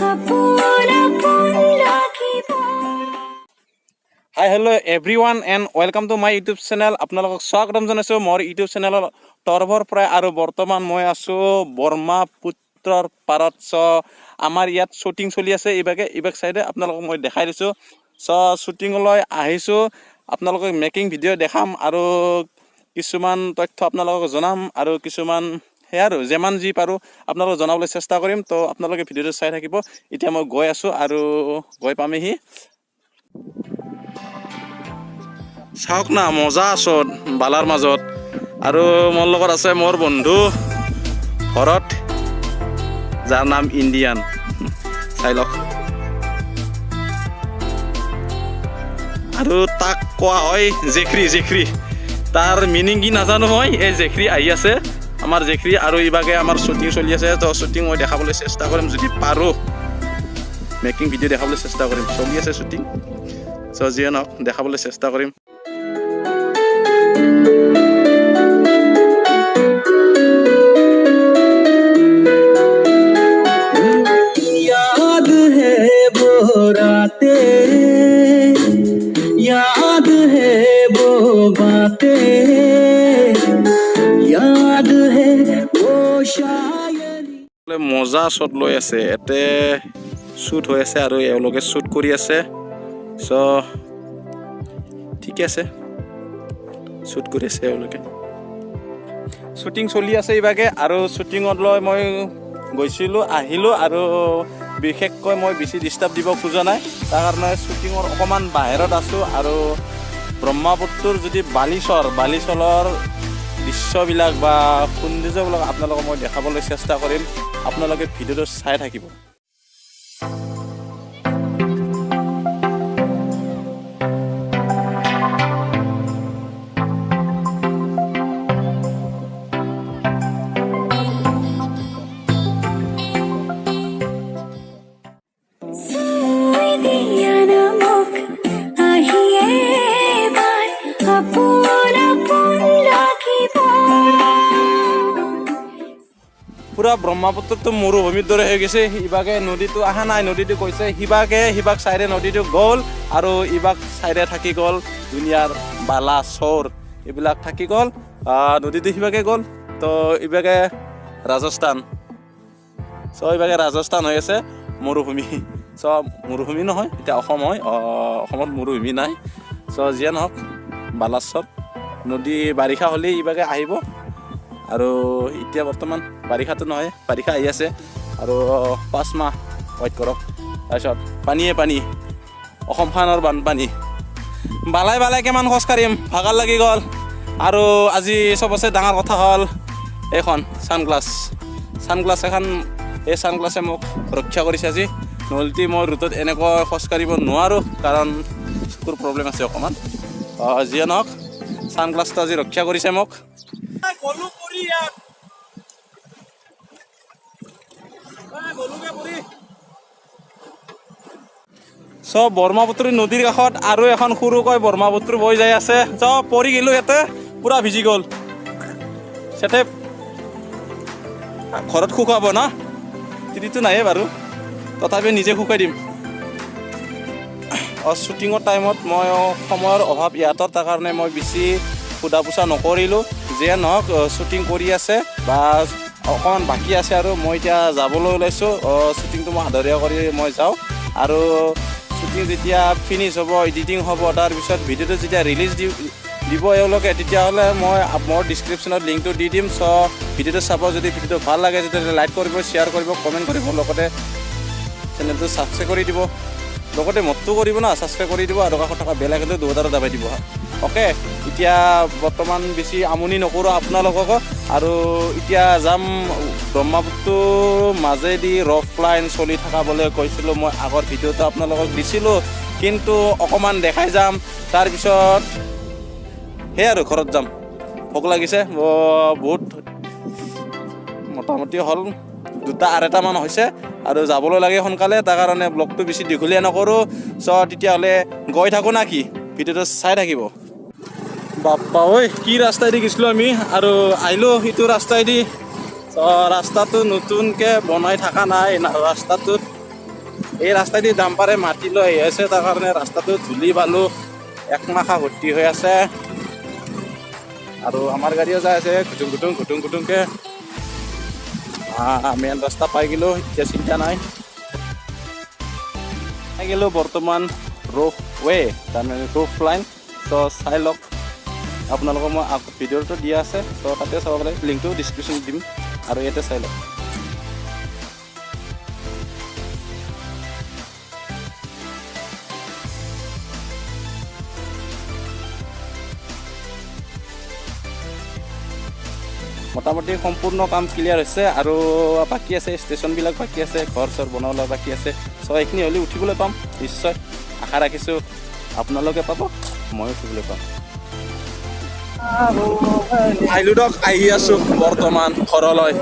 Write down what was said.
Hi, hello everyone and welcome to my YouTube channel. আপোনালোকক স্বাগতম জনাইছো মোৰ YouTube channel তৰভৰ পৰা আৰু বৰ্তমান মই আছো ব্ৰহ্মপুত্ৰৰ পাৰত আমাৰ ইয়াত শ্বুটিং চলি আছে ইবাক সাইডে আপোনালোকক মই দেখাই দিছো শ্বুটিংলৈ আহিছো আপোনালোকক মেকিং ভিডিঅ' দেখাম আৰু কিছুমান তথ্য আপোনালোকক জনাম আৰু কিছুমান আৰু যেমান যি পাৰো আপোনালোকক জনাবলৈ চেষ্টা কৰিম তো আপোনালোকে ভিডিঅ'টো চাই থাকিব এতিয়া মই গৈ আছো আৰু গৈ পামেহি চাওক না মজা আছো বালাৰ মাজত আৰু মোৰ লগত আছে মোৰ বন্ধু ভৰত যাৰ নাম ইণ্ডিয়ান চাই লওক আৰু তাক কোৱা হয় জেখৰি তাৰ মিনিং কি নাজানো মই এই জেখৰি আহি আছে আমাৰ জেখৰি আৰু ইবাগে আমাৰ শ্বুটিং চলি আছে তো শ্বুটিং মই দেখাবলৈ চেষ্টা কৰিম যদি পাৰো মেকিং ভিডিঅ' দেখাবলৈ চেষ্টা কৰিম চলি আছে শ্বুটিং যিয়ে নহওক দেখাবলৈ চেষ্টা কৰিম याद है वो बातें याद है वो शायरी মজা শ্বট লৈ আছে এতে শ্বুট হৈ আছে আৰু এওঁলোকে শ্বুট কৰি আছে ঠিকে আছে শ্বুট কৰি আছে এওঁলোকে শ্বুটিং চলি আছে ইভাগে আৰু শ্বুটিঙত লৈ মই গৈছিলোঁ আহিলোঁ আৰু বিশেষকৈ মই বেছি ডিষ্টাৰ্ব দিব খোজা নাই তাৰ কাৰণে শ্বুটিঙৰ অকণমান বাহিৰত আছোঁ আৰু ব্ৰহ্মপুত্ৰৰ যদি বালিচলৰ দৃশ্যবিলাক বা সৌন্দৰ্যবিলাক আপোনালোকক মই দেখাবলৈ চেষ্টা কৰিম আপোনালোকে ভিডিঅ'টো চাই থাকিব পুৰা ব্ৰহ্মপুত্ৰটো মৰুভূমিৰ দৰে হৈ গৈছে ইবাগে নদীটো অহা নাই নদীটো কৈছে সিবাক চাইডে নদীটো গ'ল আৰু ইবাক চাইডে থাকি গ'ল দুনিয়াৰ বালা চৰ এইবিলাক থাকি গ'ল নদীটো সিবাগে গ'ল তো ইবাগে ৰাজস্থান ইবাগে ৰাজস্থান হৈ আছে মৰুভূমি মৰুভূমি নহয় এতিয়া অসম হয় অসমত মৰুভূমি নাই যিয়ে নহওক বালাচৰ নদী বাৰিষা হ'লেই ইবাগে আহিব আৰু এতিয়া বৰ্তমান বাৰিষাটো নহয় বাৰিষা আহি আছে আৰু 5 মাহ ৱেইট কৰক তাৰপিছত পানী অসমখনৰ বানপানী বালাই কিমান খোজ কাঢ়িম ভাগৰ লাগি গ'ল আৰু আজি চবচে ডাঙৰ কথা হ'ল এইখন ছানগ্লাছ এখন এই ছানগ্লাছে মোক ৰক্ষা কৰিছে আজি নহ'লে মই ৰোডত এনেকৈ খোজ কাঢ়িব নোৱাৰোঁ কাৰণ চকুৰ প্ৰব্লেম আছে অকণমান যিয়ে নহওক ছানগ্লাছটো আজি ৰক্ষা কৰিছে মোক ব্ৰহ্মপুত্ৰ নদীৰ কাষত আৰু এখন সৰুকৈ ব্ৰহ্মপুত্ৰ বৈ যাই আছে পৰি গ'লোঁ ইয়াতে পুৰা ভিজি গ'ল সেতে ঘৰত শুকাব না তিৰিটো নাহে বাৰু তথাপি নিজে শুকাই দিম শ্বুটিঙৰ টাইমত মই সময়ৰ অভাৱ ইয়াতৰ তাৰ কাৰণে মই বেছি সোধা পোছা নকৰিলোঁ যিয়ে নহওক শ্বুটিং কৰি আছে বা অকণমান বাকী আছে আৰু মই এতিয়া যাবলৈ ওলাইছোঁ শ্বুটিংটো মই আধৰুৱা কৰি মই যাওঁ আৰু শ্বুটিং যেতিয়া ফিনিছ হ'ব এডিটিং হ'ব তাৰপিছত ভিডিঅ'টো যেতিয়া ৰিলিজ দিব এওঁলোকে তেতিয়াহ'লে মই মোৰ ডিছক্ৰিপশ্যনত লিংকটো দি দিম ভিডিঅ'টো চাব যদি ভিডিঅ'টো ভাল লাগে তেতিয়াহ'লে লাইক কৰিব শ্বেয়াৰ কৰিব কমেণ্ট কৰিব লগতে চেনেলটো ছাবস্ক্ৰাইব কৰি দিব লগতে মোৰটো কৰিব না ছাবস্ক্ৰাইব কৰি দিব আৰু কাষত থকা বেল আইকনটো দুটাৰো দাবাই দিব অ'কে এতিয়া বৰ্তমান বেছি আমনি নকৰোঁ আপোনালোকক আৰু এতিয়া যাম ব্ৰহ্মপুত্ৰৰ মাজেদি ৰফ লাইন চলি থকাবলৈ কৈছিলোঁ মই আগৰ ভিডিঅ'টো আপোনালোকক দিছিলোঁ কিন্তু অকণমান দেখাই যাম তাৰপিছত সেই আৰু ঘৰত যাম ভোক লাগিছে বহুত মোটামুটি হ'ল 2:30 মান হৈছে আৰু যাবলৈ লাগে সোনকালে তাৰ কাৰণে ব্লগটো বেছি দীঘলীয়া নকৰোঁ তেতিয়াহ'লে গৈ থাকোঁ না কি ভিডিঅ'টো চাই থাকিব বাপ্পা ঐ কি ৰাস্তাইদি গৈছিলোঁ আমি আৰু আহিলোঁ সিটো ৰাস্তাইদি ৰাস্তাটো নতুনকৈ বনাই থকা নাই ৰাস্তাটোত এই ৰাস্তাইদি ডাম্পাৰে মাটি লৈ আহি আছে, তাৰ কাৰণে ৰাস্তাটো ধূলি বালু একমাখা ভৰ্তি হৈ আছে। আৰু আমাৰ গাড়ীও যাই আছে ঘুটুং ঘুটুংকে। মেইন ৰাস্তা পাই গ'লোঁ, এতিয়া চিন্তা নাই। পাই গ'লোঁ বৰ্তমান ৰ'ফ ৱে, তাৰমানে ৰ'ফ লাইন। চ' চাই লওক, আপোনালোকক মই ভিডিঅ'টো দিয়া আছে, চ' তাতে চাব পাৰে, লিংকটো ডিছক্ৰিপশ্যনত দিম আৰু ইয়াতে চাই লওক। মোটামুটি সম্পূৰ্ণ কাম ক্লিয়াৰ হৈছে আৰু বাকী আছে, ষ্টেচনবিলাক বাকী আছে, ঘৰ চৰ বনাবলৈ বাকী আছে। চ' এইখিনি হ'লে উঠিবলৈ পাম নিশ্চয়, আশা ৰাখিছোঁ আপোনালোকে পাব, ময়ো উঠিবলৈ পাম। আহিলোঁ দিয়ক, আহি আছোঁ বৰ্তমান ঘৰলৈ।